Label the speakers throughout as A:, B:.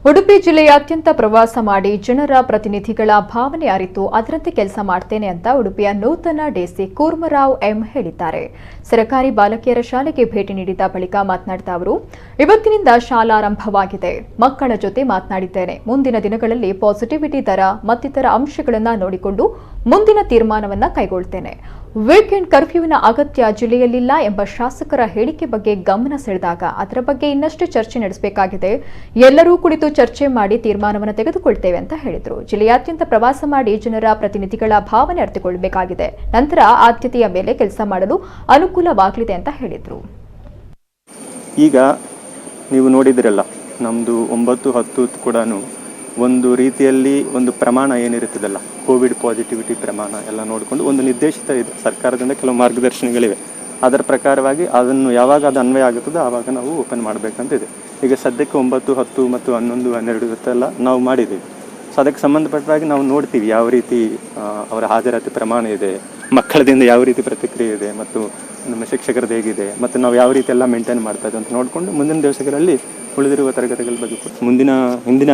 A: ಉಡುಪಿ ಜಿಲ್ಲೆಯಾದ್ಯಂತ ಪ್ರವಾಸ ಮಾಡಿ ಜನರ ಪ್ರತಿನಿಧಿಗಳ ಭಾವನೆ ಅರಿತು ಅದರಂತೆ ಕೆಲಸ ಮಾಡ್ತೇನೆ ಅಂತ ಉಡುಪಿಯ ನೂತನ ಡಿಸಿ ಕೂರ್ಮರಾವ್ ಎಂ ಹೇಳಿದ್ದಾರೆ. ಸರ್ಕಾರಿ ಬಾಲಕಿಯರ ಶಾಲೆಗೆ ಭೇಟಿ ನೀಡಿದ ಬಳಿಕ ಮಾತನಾಡಿದ ಅವರು, ಇವತ್ತಿನಿಂದ ಶಾಲಾರಂಭವಾಗಿದೆ. ಮಕ್ಕಳ ಜೊತೆ ಮಾತನಾಡಿದ್ದೇನೆ. ಮುಂದಿನ ದಿನಗಳಲ್ಲಿ ಪಾಸಿಟಿವಿಟಿ ದರ ಮತ್ತಿತರ ಅಂಶಗಳನ್ನು ನೋಡಿಕೊಂಡು ಮುಂದಿನ ತೀರ್ಮಾನವನ್ನು ಕೈಗೊಳ್ಳುತ್ತೇನೆ. ವೀಕೆಂಡ್ ಕರ್ಫ್ಯೂವಿನ ಅಗತ್ಯ ಜಿಲ್ಲೆಯಲ್ಲಿಲ್ಲ ಎಂಬ ಶಾಸಕರ ಹೇಳಿಕೆ ಬಗ್ಗೆ ಗಮನ ಸೆಳೆದಾಗ ಅದರ ಬಗ್ಗೆ ಇನ್ನಷ್ಟು ಚರ್ಚೆ ನಡೆಸಬೇಕಾಗಿದೆ. ಎಲ್ಲರೂ ಕುಳಿತು ಚರ್ಚೆ ಮಾಡಿ ತೀರ್ಮಾನವನ್ನು ತೆಗೆದುಕೊಳ್ತೇವೆ ಅಂತ ಹೇಳಿದರು. ಜಿಲ್ಲೆಯಾದ್ಯಂತ ಪ್ರವಾಸ ಮಾಡಿ ಜನರ ಪ್ರತಿನಿಧಿಗಳ ಭಾವನೆ ಅರ್ಥಕೊಳ್ಳಬೇಕಾಗಿದೆ. ನಂತರ ಆದ್ಯತೆಯ ಮೇಲೆ ಕೆಲಸ ಮಾಡಲು ಅನುಕೂಲವಾಗಲಿದೆ ಅಂತ ಹೇಳಿದರು.
B: ಈಗ ನೀವು ನೋಡಿದ್ರಲ್ಲ, ನಮ್ಮದು 9-10 ಕೂಡ ಒಂದು ರೀತಿಯಲ್ಲಿ ಒಂದು ಪ್ರಮಾಣ ಏನಿರುತ್ತದಲ್ಲ, ಕೋವಿಡ್ ಪಾಸಿಟಿವಿಟಿ ಪ್ರಮಾಣ ಎಲ್ಲ ನೋಡಿಕೊಂಡು ಒಂದು ನಿರ್ದೇಶಿತ ಇದೆ. ಸರ್ಕಾರದಿಂದ ಕೆಲವು ಮಾರ್ಗದರ್ಶನಗಳಿವೆ. ಅದರ ಪ್ರಕಾರವಾಗಿ ಅದನ್ನು ಯಾವಾಗ ಅದು ಅನ್ವಯ ಆಗುತ್ತದೋ ಆವಾಗ ನಾವು ಓಪನ್ ಮಾಡಬೇಕಂತಿದೆ. ಈಗ ಸದ್ಯಕ್ಕೆ 9, 10 ಮತ್ತು 11, 12 ಇವತ್ತೆಲ್ಲ ನಾವು ಮಾಡಿದ್ದೀವಿ. ಸೊ ಅದಕ್ಕೆ ಸಂಬಂಧಪಟ್ಟಾಗಿ ನಾವು ನೋಡ್ತೀವಿ ಯಾವ ರೀತಿ ಅವರ ಹಾಜರಾತಿ ಪ್ರಮಾಣ ಇದೆ, ಮಕ್ಕಳದಿಂದ ಯಾವ ರೀತಿ ಪ್ರತಿಕ್ರಿಯೆ ಇದೆ, ಮತ್ತು ನಮ್ಮ ಶಿಕ್ಷಕರದ್ದು ಹೇಗಿದೆ, ಮತ್ತು ನಾವು ಯಾವ ರೀತಿ ಎಲ್ಲ ಮೇಂಟೈನ್ ಮಾಡ್ತಾ ಇದ್ದೀವಿ ಅಂತ ನೋಡಿಕೊಂಡು ಮುಂದಿನ ದಿವಸಗಳಲ್ಲಿ ಉಳಿದಿರುವ ತರಗತಿಗಳ ಬಗ್ಗೆ ಹಿಂದಿನ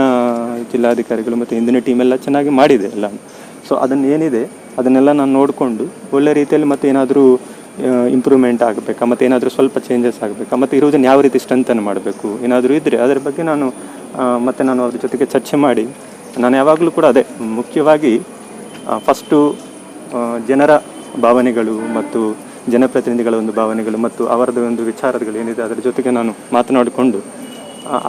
B: ಜಿಲ್ಲಾಧಿಕಾರಿಗಳು ಮತ್ತು ಹಿಂದಿನ ಟೀಮ್ ಎಲ್ಲ ಚೆನ್ನಾಗಿ ಮಾಡಿದೆ ಎಲ್ಲ. ಸೊ ಅದನ್ನು ಏನಿದೆ ಅದನ್ನೆಲ್ಲ ನಾನು ನೋಡಿಕೊಂಡು ಒಳ್ಳೆ ರೀತಿಯಲ್ಲಿ ಮತ್ತೆ ಏನಾದರೂ ಇಂಪ್ರೂವ್ಮೆಂಟ್ ಆಗಬೇಕಾ, ಮತ್ತು ಏನಾದರೂ ಸ್ವಲ್ಪ ಚೇಂಜಸ್ ಆಗಬೇಕಾ, ಮತ್ತು ಇರುವುದನ್ನು ಯಾವ ರೀತಿ ಸ್ಟ್ರೆಂಥನ್ ಮಾಡಬೇಕು ಏನಾದರೂ ಇದ್ದರೆ ಅದರ ಬಗ್ಗೆ ನಾನು ಅವ್ರ ಜೊತೆಗೆ ಚರ್ಚೆ ಮಾಡಿ, ನಾನು ಯಾವಾಗಲೂ ಕೂಡ ಅದೇ ಮುಖ್ಯವಾಗಿ ಫಸ್ಟು ಜನರ ಭಾವನೆಗಳು ಮತ್ತು ಜನಪ್ರತಿನಿಧಿಗಳ ಒಂದು ಭಾವನೆಗಳು ಮತ್ತು ಅವರದ್ದು ಒಂದು ವಿಚಾರಗಳು ಏನಿದೆ ಅದರ ಜೊತೆಗೆ ನಾನು ಮಾತನಾಡಿಕೊಂಡು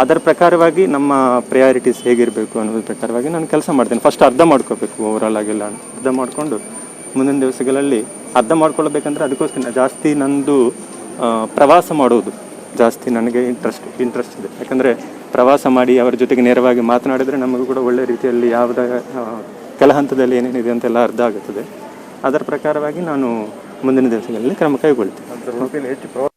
B: ಅದರ ಪ್ರಕಾರವಾಗಿ ನಮ್ಮ ಪ್ರಯಾರಿಟೀಸ್ ಹೇಗಿರಬೇಕು ಅನ್ನೋದ್ರ ಪ್ರಕಾರವಾಗಿ ನಾನು ಕೆಲಸ ಮಾಡ್ತೇನೆ. ಫಸ್ಟ್ ಅರ್ಥ ಮಾಡ್ಕೋಬೇಕು, ಓವರಾಲ್ ಆಗಿಲ್ಲ ಅರ್ಥ ಮಾಡಿಕೊಂಡು ಮುಂದಿನ ದಿವಸಗಳಲ್ಲಿ ಅರ್ಥ ಮಾಡ್ಕೊಳ್ಬೇಕಂದ್ರೆ ಅದಕ್ಕೋಸ್ಕರ ಜಾಸ್ತಿ ನಂದು ಪ್ರವಾಸ ಮಾಡೋದು ಜಾಸ್ತಿ ನನಗೆ ಇಂಟ್ರೆಸ್ಟ್ ಇದೆ. ಯಾಕಂದರೆ ಪ್ರವಾಸ ಮಾಡಿ ಅವರ ಜೊತೆಗೆ ನೇರವಾಗಿ ಮಾತನಾಡಿದರೆ ನಮಗೂ ಕೂಡ ಒಳ್ಳೆ ರೀತಿಯಲ್ಲಿ ಯಾವುದೇ ಕೆಲ ಹಂತದಲ್ಲಿ ಏನೇನಿದೆ ಅಂತೆಲ್ಲ ಅರ್ಥ ಆಗುತ್ತದೆ. ಅದರ ಪ್ರಕಾರವಾಗಿ ನಾನು ಮುಂದಿನ ದಿವಸಗಳಲ್ಲಿ ಕ್ರಮ ಕೈಗೊಳ್ತೇನೆ.